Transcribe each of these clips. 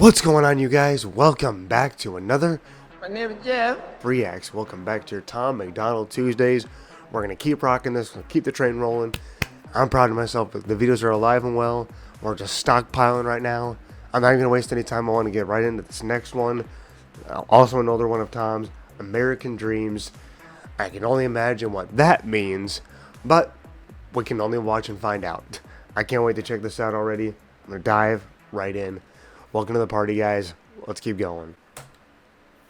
What's going on, you guys? Welcome back to another My name is Jeff. Reacts. Welcome back to your MacDonald Tuesdays. We're going to keep rocking this, we'll keep the train rolling. I'm proud of myself. The videos are alive and well. We're just stockpiling right now. I'm not even going to waste any time. I want to get right into this next one. Also another one of Tom's, American Dreams. I can only imagine what that means, but we can only watch and find out. I can't wait to check this out already. I'm going to dive right in. Welcome to the party, guys. Let's keep going.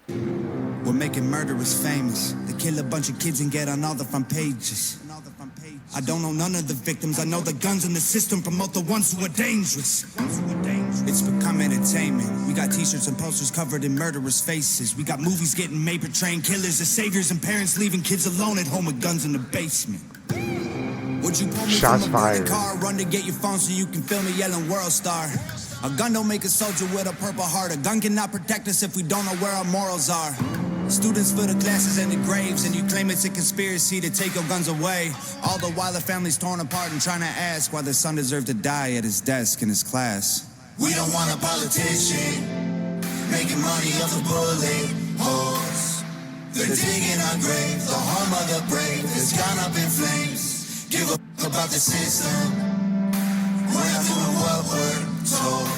We're making murderers famous. They kill a bunch of kids and get on all the front pages. I don't know none of the victims. I know the guns in the system promote the ones who are dangerous. It's become entertainment. We got t-shirts and posters covered in murderers' faces. We got movies getting made portraying killers as saviors and parents leaving kids alone at home with guns in the basement. Would you pull me Shots from a burning fired. car, run to get your phone so you can film me yelling world star? A gun don't make a soldier with a purple heart. A gun cannot protect us if we don't know where our morals are. Students fill the classes and the graves, and you claim it's a conspiracy to take your guns away. All the while the family's torn apart and trying to ask why their son deserved to die at his desk in his class. We don't want a politician making money off the bullet holes. They're digging our grave, the home of the brave has gone up in flames. Give a f about the system. We're not doing what we're told.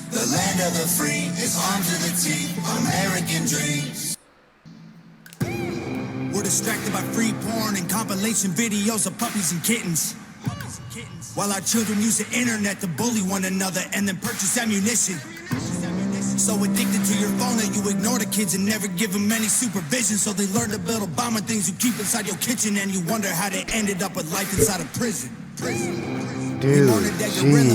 The land of the free is armed to the teeth. American dreams. We're distracted by free porn and compilation videos of puppies and kittens. While our children use the internet to bully one another and then purchase ammunition. So addicted to your phone that you ignore the kids and never give them any supervision. So they learn to build Obama things you keep inside your kitchen, and you wonder how they ended up with life inside a prison. Dude,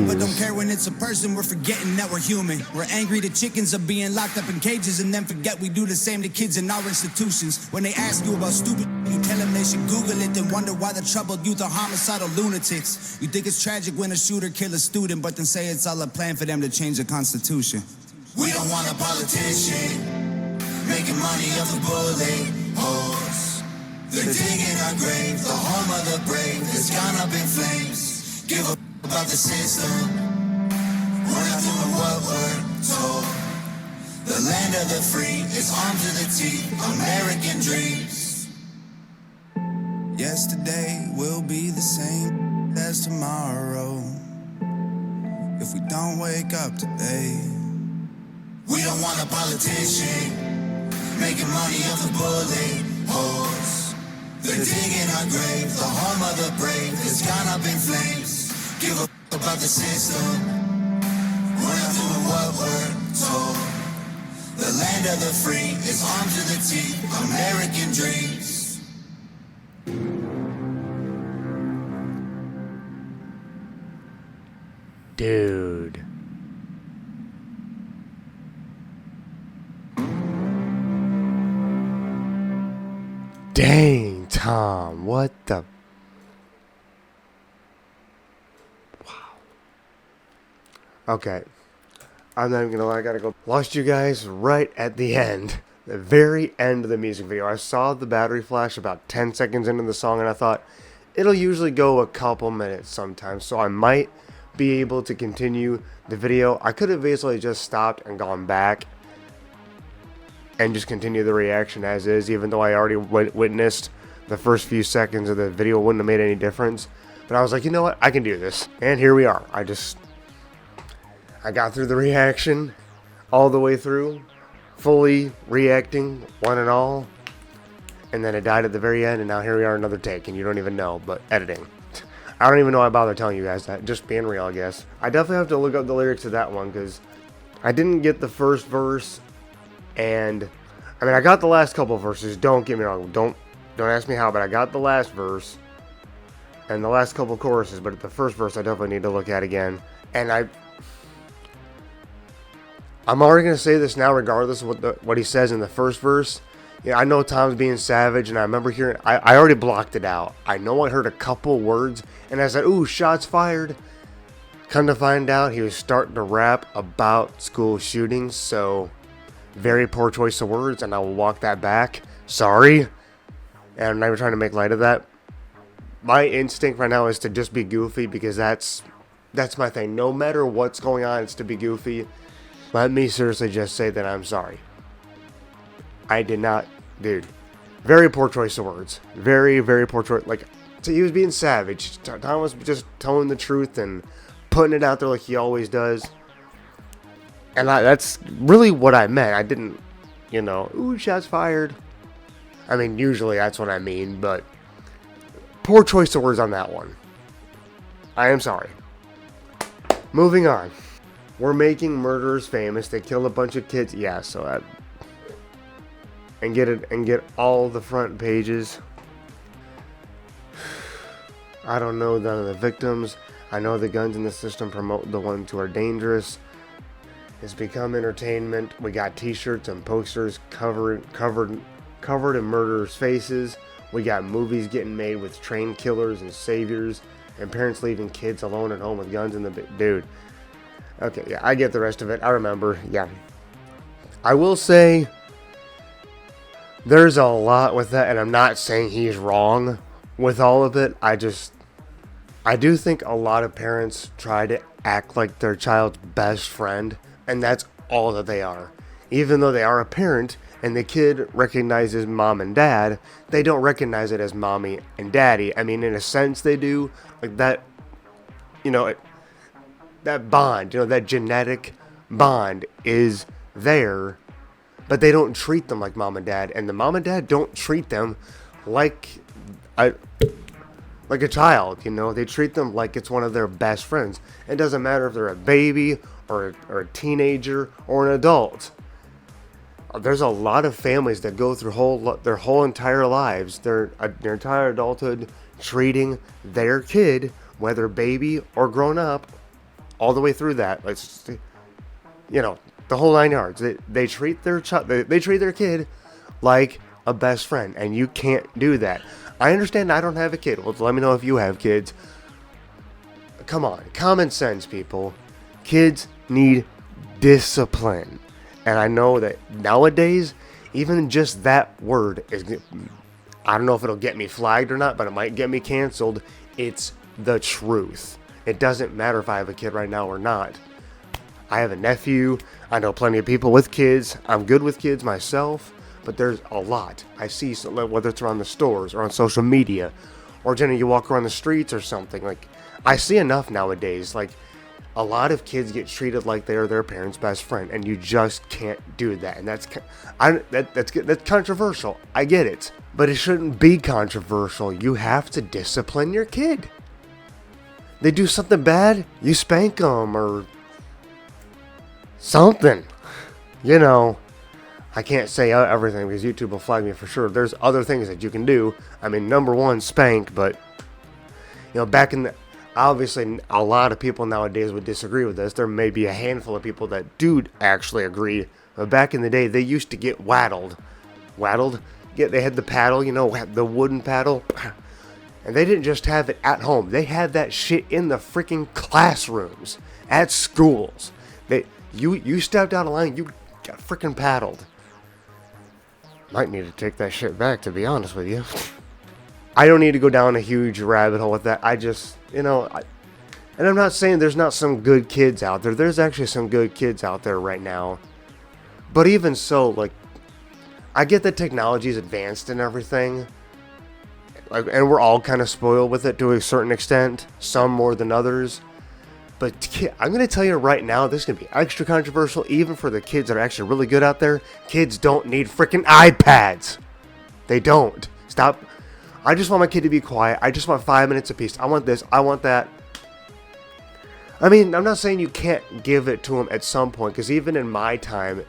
But don't care when it's a person. We're forgetting that we're human. We're angry the chickens are being locked up in cages, and then forget we do the same to kids in our institutions. When they ask you about stupid, you tell them they should Google it, then wonder why the troubled youth are homicidal lunatics. You think it's tragic when a shooter kills a student, but then say it's all a plan for them to change the Constitution. We don't want a politician making money off the bullet holes. They're digging our grave, the home of the brave has gone up in flames. Give a about the system. We're not doing what we're told. The land of the free is armed to the teeth. American dreams. Yesterday will be the same as tomorrow if we don't wake up today. We don't want a politician making money off the bullet holes. They're digging our grave, the home of the brave has gone up in flames. Give a about the system. We're not doing what we're told. The land of the free is armed to the teeth. American dreams. Dude. Dang, Tom. What the... Okay, I'm not even gonna lie, I gotta go. Lost you guys right at the end, the very end of the music video. I saw the battery flash about 10 seconds into the song, and I thought, it'll usually go a couple minutes sometimes, so I might be able to continue the video. I could have basically just stopped and gone back and just continue the reaction as is, even though I already witnessed the first few seconds of the video. Wouldn't have made any difference, but I was like, you know what, I can do this, and here we are. I got through the reaction all the way through, fully reacting, one and all, and then it died at the very end, and now here we are, another take, and you don't even know, but editing. I don't even know why I bother telling you guys that, just being real, I guess. I definitely have to look up the lyrics to that one, because I didn't get the first verse, and, I mean, I got the last couple verses, don't get me wrong, don't ask me how, but I got the last verse, and the last couple choruses, but the first verse I definitely need to look at again, and I'm already going to say this now regardless of what he says in the first verse. Yeah, I know Tom's being savage, and I remember hearing... I already blocked it out. I know I heard a couple words, and I said, ooh, shots fired. Come to find out, he was starting to rap about school shootings, so very poor choice of words, and I will walk that back. Sorry. And I'm not even trying to make light of that. My instinct right now is to just be goofy, because that's my thing. No matter what's going on, it's to be goofy. Let me seriously just say that I'm sorry. I did not, dude. Very poor choice of words. Very, very poor choice. Like, so he was being savage. Tom was just telling the truth and putting it out there like he always does. And that's really what I meant. I didn't, ooh, shots fired. I mean, usually that's what I mean, but poor choice of words on that one. I am sorry. Moving on. We're making murderers famous. They killed a bunch of kids. Yeah, so that. And get all the front pages. I don't know none of the victims. I know the guns in the system promote the ones who are dangerous. It's become entertainment. We got t-shirts and posters covered in murderers' faces. We got movies getting made with trained killers and saviors, and parents leaving kids alone at home with guns in the dude. Okay, yeah, I get the rest of it. I remember. Yeah. I will say there's a lot with that, and I'm not saying he's wrong with all of it. I do think a lot of parents try to act like their child's best friend, and that's all that they are. Even though they are a parent and the kid recognizes mom and dad, they don't recognize it as mommy and daddy. I mean, in a sense they do. Like that, that bond, that genetic bond is there, but they don't treat them like mom and dad. And the mom and dad don't treat them like a child, They treat them like it's one of their best friends. It doesn't matter if they're a baby or a teenager or an adult. There's a lot of families that go through their whole entire lives, their entire adulthood, treating their kid, whether baby or grown up, all the way through that. The whole 9 yards. They treat their they treat their kid like a best friend, and you can't do that. I understand I don't have a kid. Well, let me know if you have kids. Come on, common sense, people. Kids need discipline. And I know that nowadays, even just that word is, I don't know if it'll get me flagged or not, but it might get me canceled. It's the truth. It doesn't matter if I have a kid right now or not. I have a nephew. I know plenty of people with kids. I'm good with kids myself, but there's a lot. I see, whether it's around the stores or on social media, or generally you walk around the streets or something. Like, I see enough nowadays. Like, a lot of kids get treated like they are their parents' best friend, and you just can't do that. And that's controversial. I get it, but it shouldn't be controversial. You have to discipline your kid. They do something bad, you spank them or something. I can't say everything because YouTube will flag me for sure. There's other things that you can do. I mean, number one, spank, but back in the. Obviously, a lot of people nowadays would disagree with this. There may be a handful of people that do actually agree. But back in the day, they used to get waddled. Waddled? Yeah, they had the paddle, the wooden paddle. And they didn't just have it at home. They had that shit in the freaking classrooms, at schools. You stepped out of line, you got freaking paddled. Might need to take that shit back, to be honest with you. I don't need to go down a huge rabbit hole with that. I just, and I'm not saying there's not some good kids out there. There's actually some good kids out there right now. But even so, I get that technology is advanced and everything. And we're all kind of spoiled with it to a certain extent. Some more than others. But I'm going to tell you right now, this is going to be extra controversial, even for the kids that are actually really good out there. Kids don't need freaking iPads. They don't. Stop. I just want my kid to be quiet. I just want 5 minutes apiece. I want this. I want that. I mean, I'm not saying you can't give it to them at some point, because even in my time,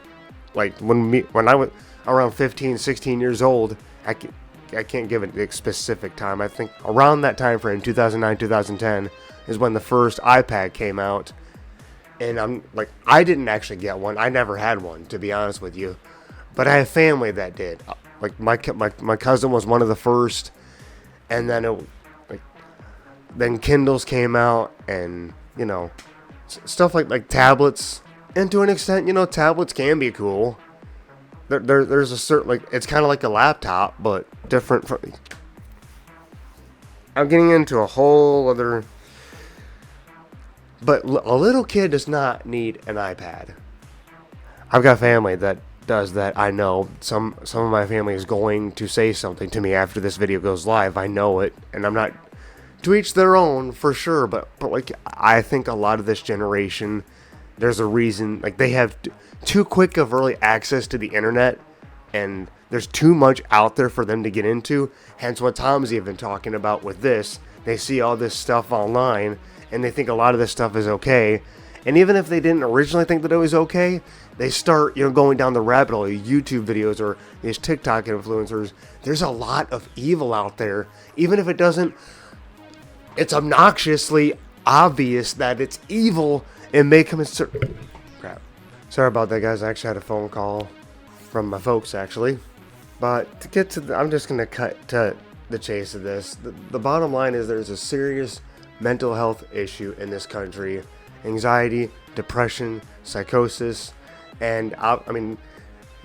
when I was around 15, 16 years old, I can't give it a specific time. I think around that time frame, 2009, 2010, is when the first iPad came out. And I didn't actually get one. I never had one, to be honest with you. But I have family that did. My cousin was one of the first. And then then Kindles came out, and stuff like tablets. And to an extent, tablets can be cool. There's a certain it's kind of like a laptop, but different from. I'm getting into a whole other. But a little kid does not need an iPad. I've got family that does that. I know some of my family is going to say something to me after this video goes live. I know it, and I'm not, to each their own for sure, but like I think a lot of this generation, there's a reason, like they have too quick of early access to the internet, and there's too much out there for them to get into. Hence what Tom's even talking about with this. They see all this stuff online and they think a lot of this stuff is okay. And even if they didn't originally think that it was okay, they start, going down the rabbit hole, YouTube videos or these TikTok influencers. There's a lot of evil out there. Even if it doesn't, it's obnoxiously obvious that it's evil and make them crap. Sorry about that, guys. I actually had a phone call from my folks, actually. But to get to I'm just going to cut to the chase of this. The bottom line is there's a serious mental health issue in this country. Anxiety, depression, psychosis, and I mean,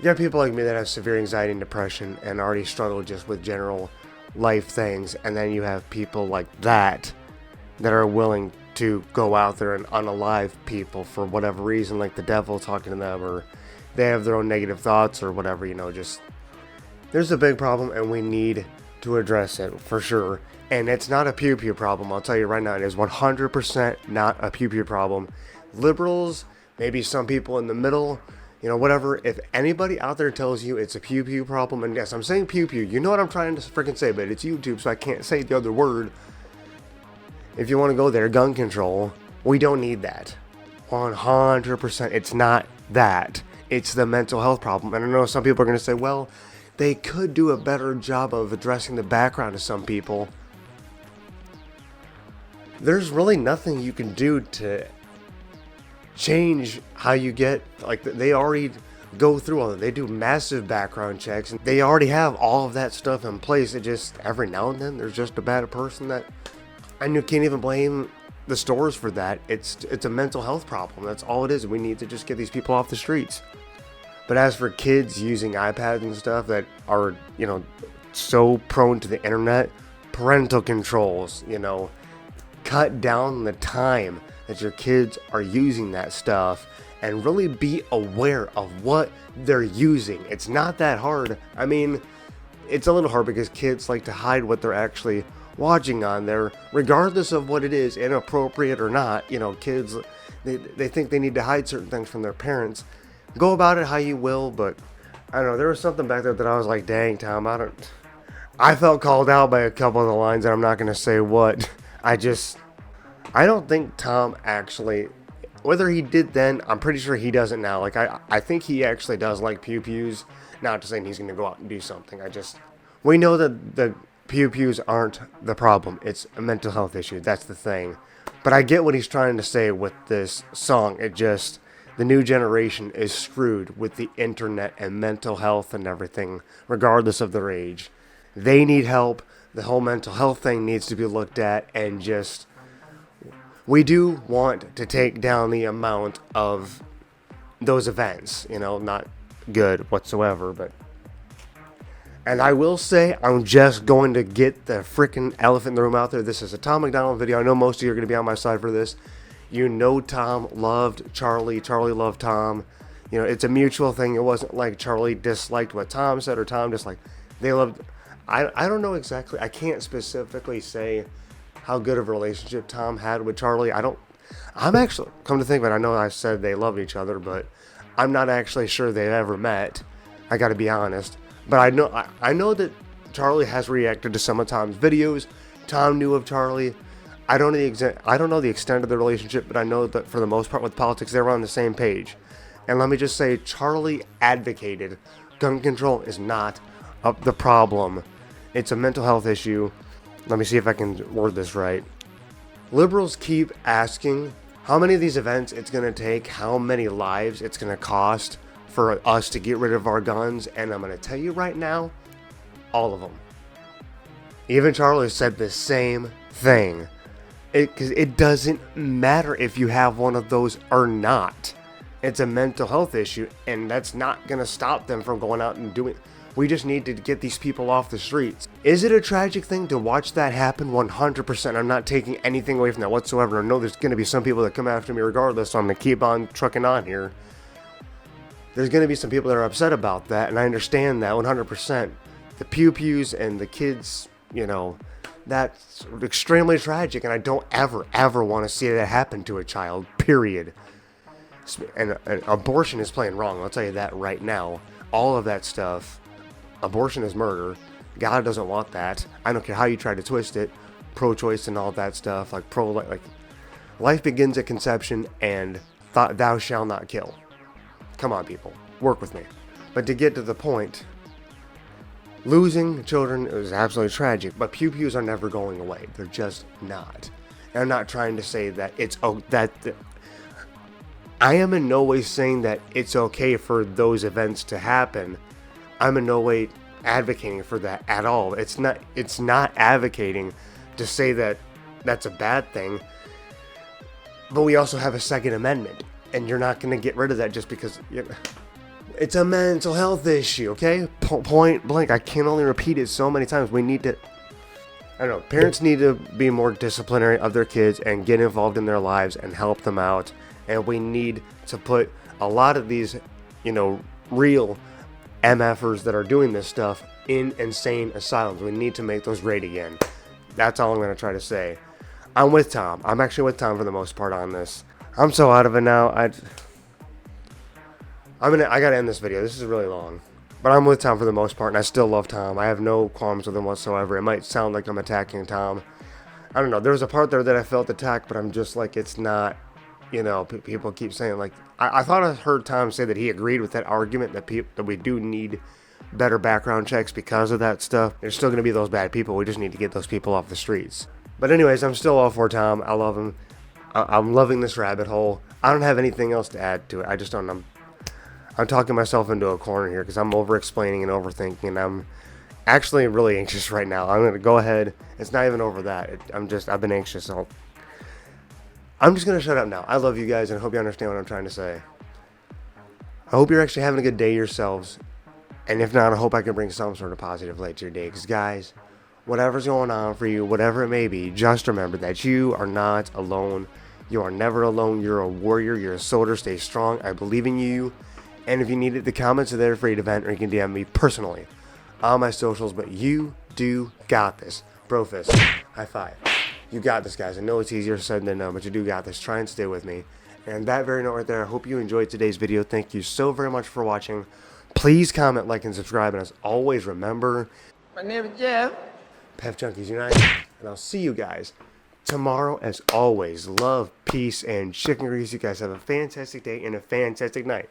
you have people like me that have severe anxiety and depression and already struggle just with general life things, and then you have people like that are willing to go out there and unalive people for whatever reason, like the devil talking to them, or they have their own negative thoughts or whatever, just, there's a big problem and we need to address it for sure. And it's not a pew-pew problem, I'll tell you right now. It is 100% not a pew-pew problem. Liberals, maybe some people in the middle, whatever. If anybody out there tells you it's a pew-pew problem, and yes, I'm saying pew-pew, you know what I'm trying to freaking say, but it's YouTube, so I can't say the other word. If you want to go there, gun control, we don't need that. 100%, it's not that. It's the mental health problem. And I know some people are going to say, well, they could do a better job of addressing the background of some people. There's really nothing you can do to change how you get, like, they already go through all that. They do massive background checks, and they already have all of that stuff in place. It just, every now and then, there's just a bad person that, and you can't even blame the stores for that. It's a mental health problem. That's all it is. We need to just get these people off the streets. But as for kids using iPads and stuff that are, so prone to the internet, parental controls, cut down the time that your kids are using that stuff and really be aware of what they're using. It's not that hard. I mean, it's a little hard because kids like to hide what they're actually watching on there, regardless of what it is, inappropriate or not. Kids, they think they need to hide certain things from their parents. Go about it how you will, but I don't know, there was something back there that I was like, dang, Tom, I felt called out by a couple of the lines, and I'm not going to say what. I don't think Tom actually, whether he did then, I'm pretty sure he doesn't now. Like, I think he actually does like pew-pews. Not to say he's going to go out and do something. We know that the pew-pews aren't the problem. It's a mental health issue. That's the thing. But I get what he's trying to say with this song. The new generation is screwed with the internet and mental health and everything, regardless of their age. They need help. The whole mental health thing needs to be looked at, and just, we do want to take down the amount of those events, not good whatsoever, but, and I will say, I'm just going to get the freaking elephant in the room out there. This is a Tom MacDonald video. I know most of you are going to be on my side for this. Tom loved Charlie. Charlie loved Tom. It's a mutual thing. It wasn't like Charlie disliked what Tom said or Tom disliked. They loved. I don't know exactly. I can't specifically say how good of a relationship Tom had with Charlie. I'm actually, come to think of it, I know I said they loved each other, but I'm not actually sure they've ever met. I got to be honest. But I know that Charlie has reacted to some of Tom's videos. Tom knew of Charlie. I don't know the extent of the relationship, but I know that for the most part with politics, they were on the same page. And let me just say, Charlie advocated gun control is not the problem. It's a mental health issue. Let me see if I can word this right. Liberals keep asking how many of these events it's going to take, how many lives it's going to cost for us to get rid of our guns, and I'm going to tell you right now, all of them. Even Charlie said the same thing. Because it doesn't matter if you have one of those or not. It's a mental health issue, and that's not going to stop them from going out and doing. We just need to get these people off the streets. Is it a tragic thing to watch that happen? 100%. I'm not taking anything away from that whatsoever. I know there's going to be some people that come after me regardless, so I'm going to keep on trucking on here. There's going to be some people that are upset about that, and I understand that 100%. The pew-pews and the kids, you know, that's extremely tragic, and I don't ever want to see that happen to a child, period. And abortion is plain wrong, I'll tell you that right now. All of that stuff, abortion is murder. God doesn't want that. I don't care how you try to twist it. Pro-choice and all that stuff, like life begins at conception, and thou shalt not kill. Come on, people, work with me. But to get to the point, losing children is absolutely tragic, but pew-pews are never going away. They're just not. And I'm not trying to say that I am in no way saying that it's okay for those events to happen. I'm in no way advocating for that at all. It's not advocating to say that that's a bad thing. But we also have a Second Amendment, and you're not going to get rid of that just because it's a mental health issue, okay? Point blank. I can only repeat it so many times. We need to, I don't know, parents need to be more disciplinary of their kids and get involved in their lives and help them out. And we need to put a lot of these, real MFers that are doing this stuff in insane asylums. We need to make those great again. That's all I'm going to try to say. I'm with Tom. I'm actually with Tom for the most part on this. I'm so out of it now. I gotta end this video. This is really long. But I'm with Tom for the most part, and I still love Tom. I have no qualms with him whatsoever. It might sound like I'm attacking Tom. I don't know. There was a part there that I felt attacked, but I'm just like, it's not, people keep saying, like, I thought I heard Tom say that he agreed with that argument that we do need better background checks because of that stuff. There's still going to be those bad people. We just need to get those people off the streets. But anyways, I'm still all for Tom. I love him. I'm loving this rabbit hole. I don't have anything else to add to it. I just don't. I'm talking myself into a corner here because I'm over-explaining and overthinking, and I'm actually really anxious right now. I'm going to go ahead. It's not even over that. I've been anxious. So I'm just going to shut up now. I love you guys, and I hope you understand what I'm trying to say. I hope you're actually having a good day yourselves. And if not, I hope I can bring some sort of positive light to your day. Because, guys, whatever's going on for you, whatever it may be, just remember that you are not alone. You are never alone. You're a warrior. You're a soldier. Stay strong. I believe in you. And if you need it, the comments are there for you to vent, or you can DM me personally on my socials. But you got this. Bro fist. High five. You got this, guys. I know it's easier said than done, but you do got this. Try and stay with me. And that very note right there, I hope you enjoyed today's video. Thank you so very much for watching. Please comment, like, and subscribe. And as always, remember, my name is Jeff. Pep Junkies Unite. And I'll see you guys tomorrow. As always, love, peace, and chicken grease. You guys have a fantastic day and a fantastic night.